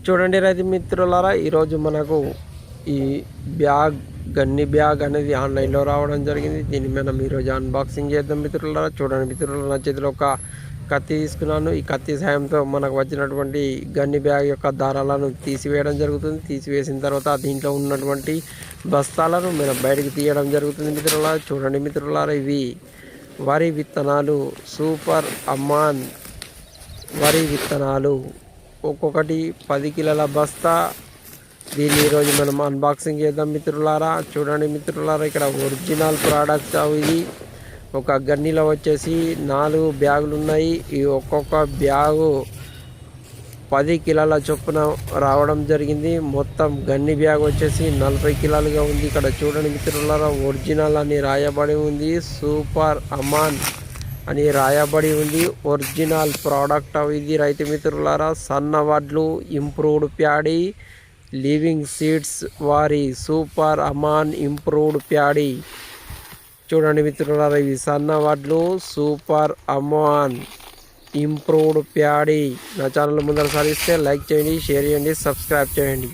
చూడండి రైతు మిత్రులారా, ఈరోజు మనకు ఈ గన్ని బ్యాగ్ అనేది ఆన్లైన్లో రావడం జరిగింది. దీన్ని మనం ఈరోజు అన్బాక్సింగ్ చేద్దాం మిత్రులారా. చూడండి మిత్రులారా, నా చేతిలో ఒక కత్తి తీసుకున్నాను. ఈ కత్తి సాయంతో మనకు వచ్చినటువంటి గన్ని బ్యాగ్ యొక్క దారాలను తీసివేయడం జరుగుతుంది. తీసివేసిన తర్వాత దీంట్లో ఉన్నటువంటి బస్తాలను మనం బయటకు తీయడం జరుగుతుంది మిత్రులారా. చూడండి మిత్రులారా, ఇవి వరి విత్తనాలు, సూపర్ అమ్మాన్ వరి విత్తనాలు, ఒక్కొక్కటి 10 కిలోల బస్తా. దీన్ని ఈరోజు మనం అన్బాక్సింగ్ చేద్దాం మిత్రులారా. చూడండి మిత్రులారా, ఇక్కడ ఒరిజినల్ ప్రోడక్ట్ ఇది. ఒక గన్నీలో వచ్చేసి 4 బ్యాగులు ఉన్నాయి. ఈ ఒక్కొక్క బ్యాగు 10 కిలోల చొప్పున రావడం జరిగింది. మొత్తం గన్ని బ్యాగ్ వచ్చేసి 40 కిలోలుగా ఉంది. ఇక్కడ చూడండి మిత్రులారా, ఒరిజినల్ అని రాయబడి ఉంది. సూపర్ అమాన్ అని రాయబడి ఉంది. ఒరిజినల్ ప్రోడక్ట్ ఇది రైతు మిత్రులారా. సన్న వడ్లు, ఇంప్రూవ్డ్ ప్యాడీ, లివింగ్ సీడ్స్ వారి సూపర్ అమాన్ ఇంప్రూవ్డ్ ప్యాడీ. చూడండి మిత్రులారా, ఇవి సన్న వడ్లు, సూపర్ అమాన్ ఇంప్రూవ్డ్ ప్యాడీ. నా ఛానల్ ముందరసారి ఇస్తే లైక్ చేయండి, షేర్ చేయండి, సబ్స్క్రైబ్ చేయండి.